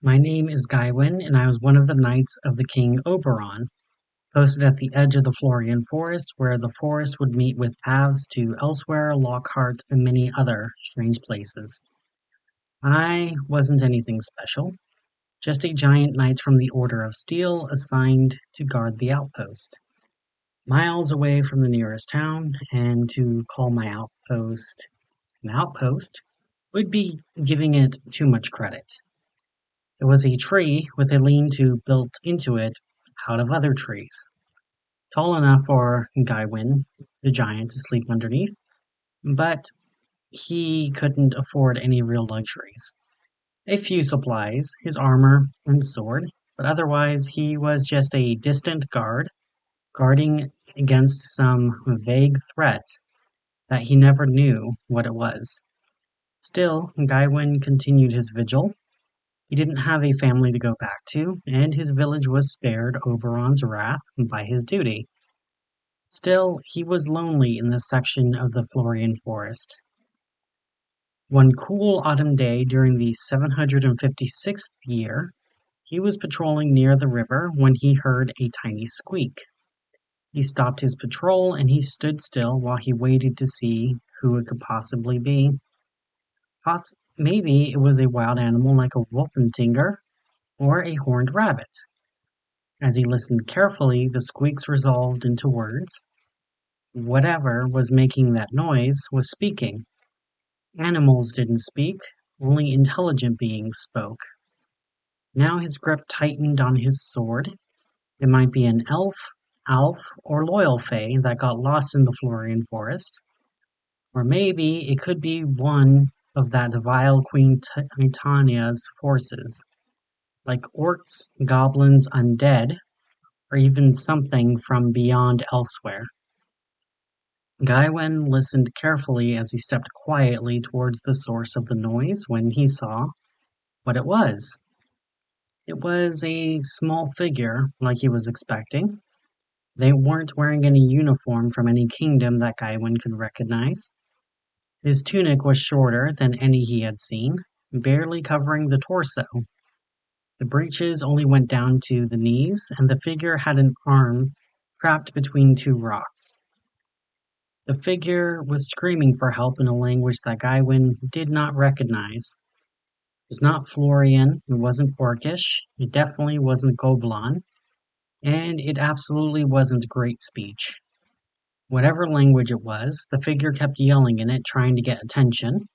My name is Gawain, and I was one of the knights of the King Oberon, posted at the edge of the Florian Forest, where the forest would meet with paths to Elsewhere, Lockhart, and many other strange places. I wasn't anything special, just a giant knight from the Order of Steel assigned to guard the outpost, miles away from the nearest town, and to call my outpost an outpost would be giving it too much credit. It was a tree with a lean-to built into it out of other trees, tall enough for Gawain the giant to sleep underneath, but he couldn't afford any real luxuries. A few supplies, his armor and sword, but otherwise he was just a distant guard, guarding against some vague threat that he never knew what it was. Still, Gawain continued his vigil. He didn't have a family to go back to, and his village was spared Oberon's wrath by his duty. Still, he was lonely in this section of the Florian Forest. One cool autumn day during the 756th year, he was patrolling near the river when he heard a tiny squeak. He stopped his patrol and he stood still while he waited to see who it could possibly be. Maybe it was a wild animal like a wolfentinger or a horned rabbit. As he listened carefully, the squeaks resolved into words. Whatever was making that noise was speaking. Animals didn't speak, only intelligent beings spoke. Now his grip tightened on his sword. It might be an elf, or loyal fae that got lost in the Florian Forest. Or maybe it could be one of that vile Queen Titania's forces, like orcs, goblins, undead, or even something from beyond Elsewhere. Gawain listened carefully as he stepped quietly towards the source of the noise when he saw what it was. It was a small figure, like he was expecting. They weren't wearing any uniform from any kingdom that Gawain could recognize. His tunic was shorter than any he had seen, barely covering the torso. The breeches only went down to the knees, and the figure had an arm trapped between two rocks. The figure was screaming for help in a language that Gawain did not recognize. It was not Florian, it wasn't Orcish, it definitely wasn't Goblin, and it absolutely wasn't Great Speech. Whatever language it was, the figure kept yelling in it, trying to get attention.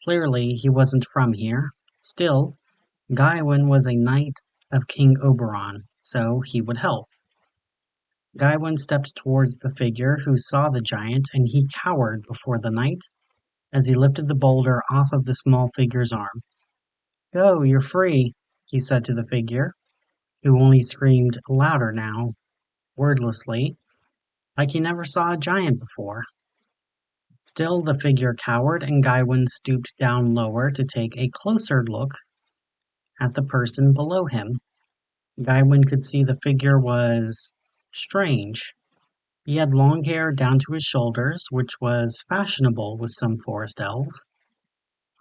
Clearly, he wasn't from here. Still, Gawain was a knight of King Oberon, so he would help. Gawain stepped towards the figure, who saw the giant, and he cowered before the knight as he lifted the boulder off of the small figure's arm. "Go, you're free," he said to the figure, who only screamed louder now, wordlessly, like he never saw a giant before. Still the figure cowered, and Gawain stooped down lower to take a closer look at the person below him. Gawain could see the figure was strange. He had long hair down to his shoulders, which was fashionable with some forest elves.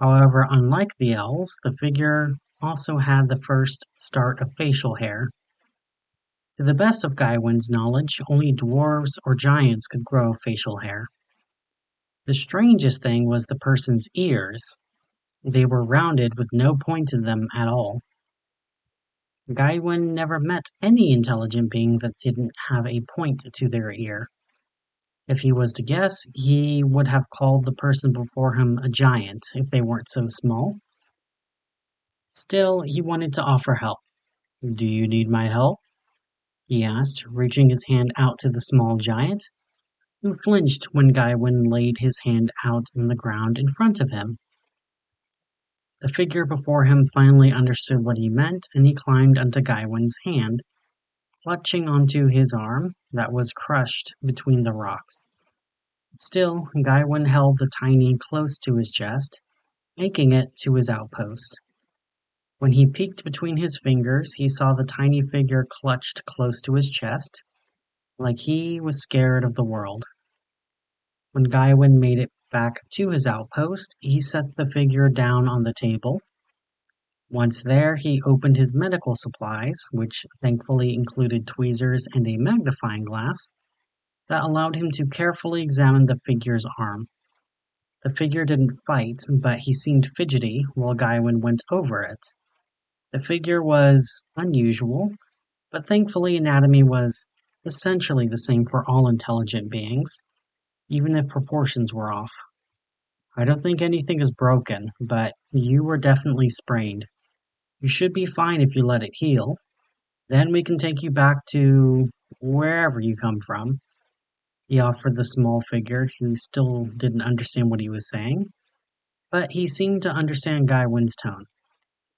However, unlike the elves, the figure also had the first start of facial hair. To the best of Gawain's knowledge, only dwarves or giants could grow facial hair. The strangest thing was the person's ears. They were rounded with no point in them at all. Gawain never met any intelligent being that didn't have a point to their ear. If he was to guess, he would have called the person before him a giant if they weren't so small. Still, he wanted to offer help. "Do you need my help?" he asked, reaching his hand out to the small giant, who flinched when Gawain laid his hand out on the ground in front of him. The figure before him finally understood what he meant, and he climbed onto Gawain's hand, clutching onto his arm that was crushed between the rocks. Still, Gawain held the tiny close to his chest, making it to his outpost. When he peeked between his fingers, he saw the tiny figure clutched close to his chest, like he was scared of the world. When Gawain made it back to his outpost, he set the figure down on the table. Once there, he opened his medical supplies, which thankfully included tweezers and a magnifying glass, that allowed him to carefully examine the figure's arm. The figure didn't fight, but he seemed fidgety while Gawain went over it. The figure was unusual, but thankfully anatomy was essentially the same for all intelligent beings, even if proportions were off. I don't think anything is broken, but you were definitely sprained. You should be fine if you let it heal. Then we can take you back to wherever you come from. He offered the small figure, who still didn't understand what he was saying, but he seemed to understand Gawain's tone.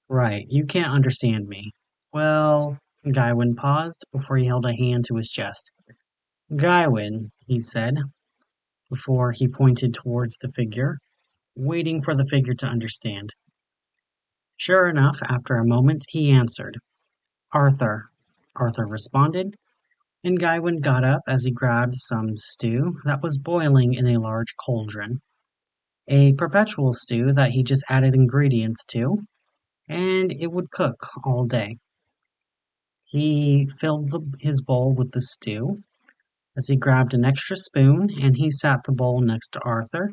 Right, you can't understand me. Well, Gawain paused before he held a hand to his chest. Gawain, he said, before he pointed towards the figure, waiting for the figure to understand. Sure enough, after a moment, he answered. Arthur. Arthur responded, and Gawain got up as he grabbed some stew that was boiling in a large cauldron. A perpetual stew that he just added ingredients to, and it would cook all day. He filled his bowl with the stew as he grabbed an extra spoon and he sat the bowl next to Arthur,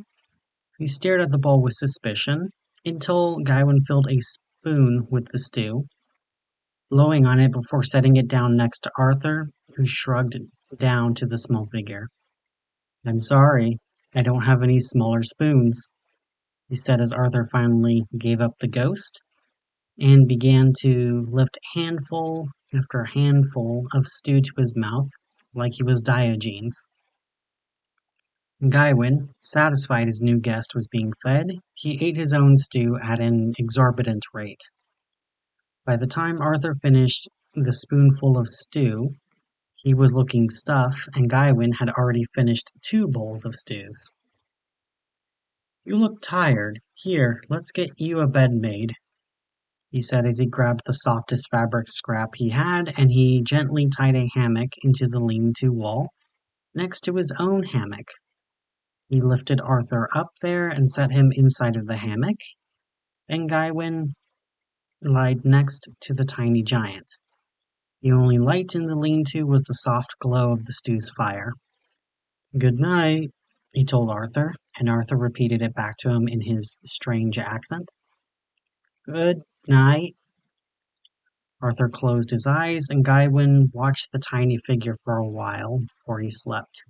who stared at the bowl with suspicion until Gawain filled a spoon with the stew, blowing on it before setting it down next to Arthur, who shrugged down to the small figure. I'm sorry, I don't have any smaller spoons, he said as Arthur finally gave up the ghost and began to lift handful after handful of stew to his mouth like he was Diogenes. Gawain, satisfied his new guest was being fed, he ate his own stew at an exorbitant rate. By the time Arthur finished the spoonful of stew, he was looking stuffed, and Gawain had already finished 2 bowls of stews. You look tired. Here, let's get you a bed made, he said as he grabbed the softest fabric scrap he had and he gently tied a hammock into the lean-to wall next to his own hammock. He lifted Arthur up there and set him inside of the hammock, and Gawain lied next to the tiny giant. The only light in the lean-to was the soft glow of the stew's fire. Good night, he told Arthur, and Arthur repeated it back to him in his strange accent. Good night. Arthur closed his eyes, and Gawain watched the tiny figure for a while before he slept.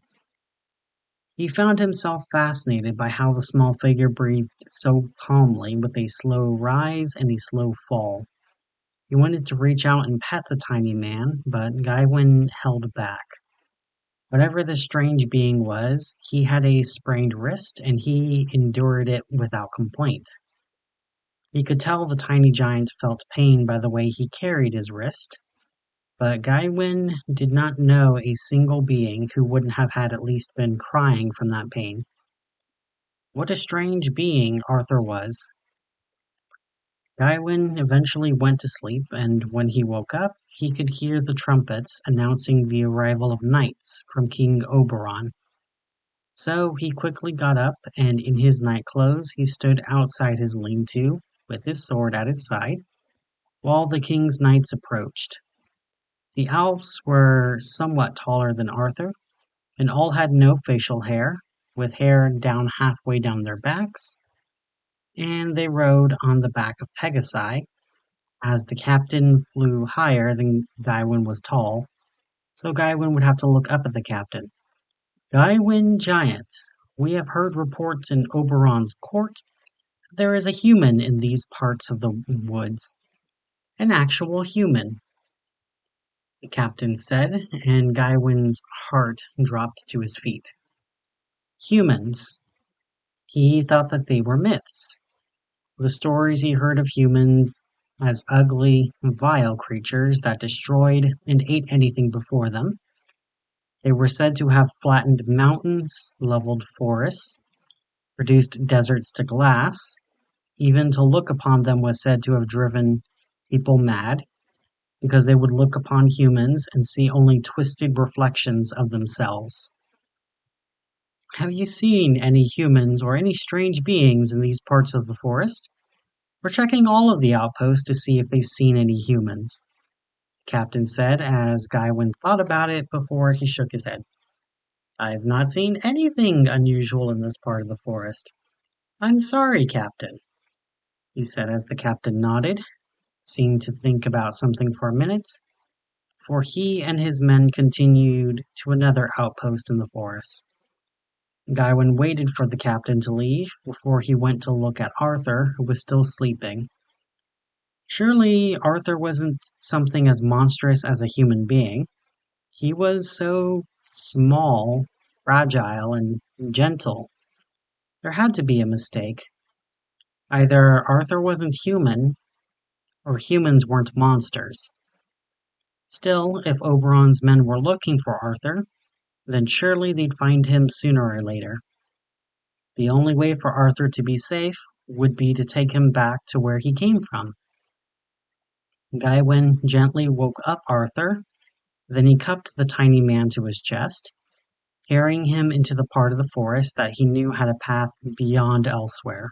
He found himself fascinated by how the small figure breathed so calmly, with a slow rise and a slow fall. He wanted to reach out and pet the tiny man, but Gawain held back. Whatever this strange being was, he had a sprained wrist, and he endured it without complaint. He could tell the tiny giant felt pain by the way he carried his wrist, but Gawain did not know a single being who wouldn't have had at least been crying from that pain. What a strange being Arthur was. Gawain eventually went to sleep, and when he woke up, he could hear the trumpets announcing the arrival of knights from King Oberon. So he quickly got up, and in his night clothes he stood outside his lean-to, with his sword at his side, while the king's knights approached. The elves were somewhat taller than Arthur, and all had no facial hair, with hair down halfway down their backs, and they rode on the back of Pegasi, as the captain flew higher than Gawain was tall, so Gawain would have to look up at the captain. Gawain Giant, we have heard reports in Oberon's court that there is a human in these parts of the woods. An actual human, the captain said, and Gawain's heart dropped to his feet. Humans. He thought that they were myths. The stories he heard of humans as ugly, vile creatures that destroyed and ate anything before them. They were said to have flattened mountains, leveled forests, reduced deserts to glass. Even to look upon them was said to have driven people mad, because they would look upon humans and see only twisted reflections of themselves. Have you seen any humans or any strange beings in these parts of the forest? We're checking all of the outposts to see if they've seen any humans, the captain said as Gawain thought about it before he shook his head. I've not seen anything unusual in this part of the forest. I'm sorry, Captain, he said as the captain nodded, seemed to think about something for a minute, for he and his men continued to another outpost in the forest. Gawain waited for the captain to leave before he went to look at Arthur, who was still sleeping. Surely Arthur wasn't something as monstrous as a human being. He was so small, fragile, and gentle. There had to be a mistake. Either Arthur wasn't human, or humans weren't monsters. Still, if Oberon's men were looking for Arthur, then surely they'd find him sooner or later. The only way for Arthur to be safe would be to take him back to where he came from. Gawain gently woke up Arthur, then he cupped the tiny man to his chest, carrying him into the part of the forest that he knew had a path beyond elsewhere.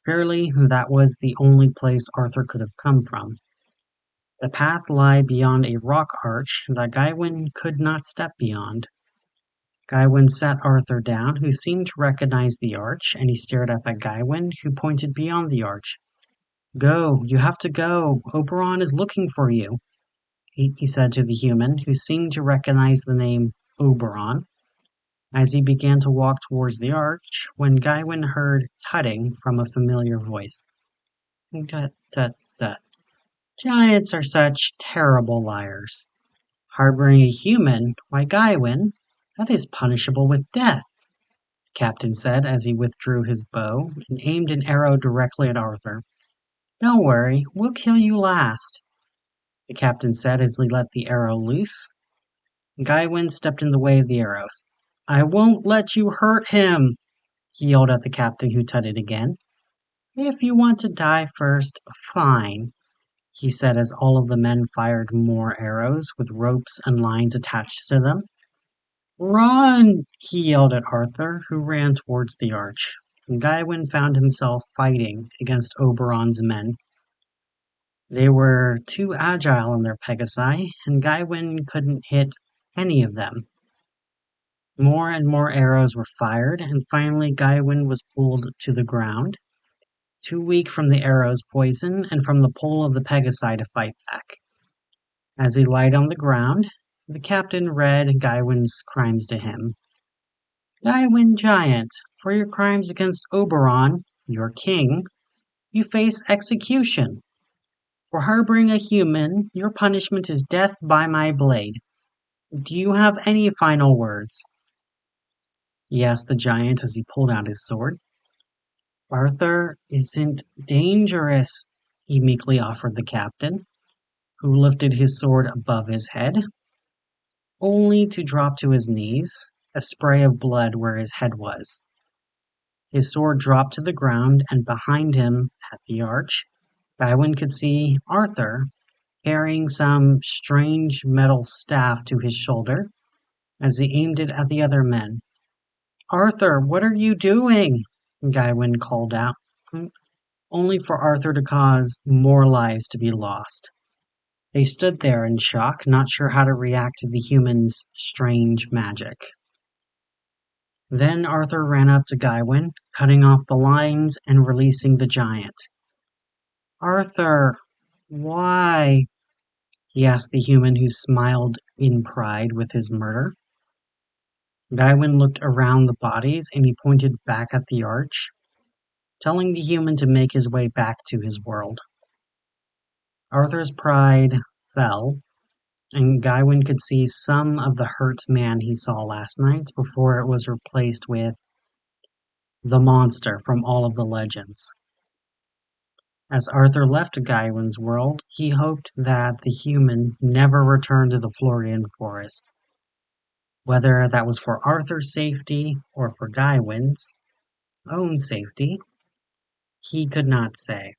Surely that was the only place Arthur could have come from. The path lay beyond a rock arch that Gawain could not step beyond. Gawain sat Arthur down, who seemed to recognize the arch, and he stared up at Gawain, who pointed beyond the arch. Go, you have to go. Oberon is looking for you, he said to the human, who seemed to recognize the name Oberon, as he began to walk towards the arch, when Gawain heard tutting from a familiar voice. Tut, tut, tut. Giants are such terrible liars. Harboring a human, why Gawain, that is punishable with death, the captain said as he withdrew his bow and aimed an arrow directly at Arthur. Don't worry, we'll kill you last, the captain said as he let the arrow loose. Gawain stepped in the way of the arrows. I won't let you hurt him, he yelled at the captain, who tutted again. If you want to die first, fine, he said as all of the men fired more arrows with ropes and lines attached to them. Run! He yelled at Arthur, who ran towards the arch. Gawain found himself fighting against Oberon's men. They were too agile in their Pegasi, and Gawain couldn't hit any of them. More and more arrows were fired, and finally Gawain was pulled to the ground, too weak from the arrow's poison and from the pull of the Pegasi to fight back. As he lied on the ground, the captain read Gawain's crimes to him. Gawain Giant, for your crimes against Oberon, your king, you face execution. For harboring a human, your punishment is death by my blade. Do you have any final words? He asked the giant as he pulled out his sword. Arthur isn't dangerous, he meekly offered the captain, who lifted his sword above his head, only to drop to his knees, a spray of blood where his head was. His sword dropped to the ground, and behind him, at the arch, Gawain could see Arthur carrying some strange metal staff to his shoulder as he aimed it at the other men. Arthur, what are you doing? Gawain called out, only for Arthur to cause more lives to be lost. They stood there in shock, not sure how to react to the human's strange magic. Then Arthur ran up to Gawain, cutting off the lines and releasing the giant. Arthur, why? He asked the human, who smiled in pride with his murder. Gawain looked around the bodies and he pointed back at the arch, telling the human to make his way back to his world. Arthur's pride fell, and Gawain could see some of the hurt man he saw last night before it was replaced with the monster from all of the legends. As Arthur left Gawain's world, he hoped that the human never returned to the Florian Forest. Whether that was for Arthur's safety or for Gawain's own safety, he could not say.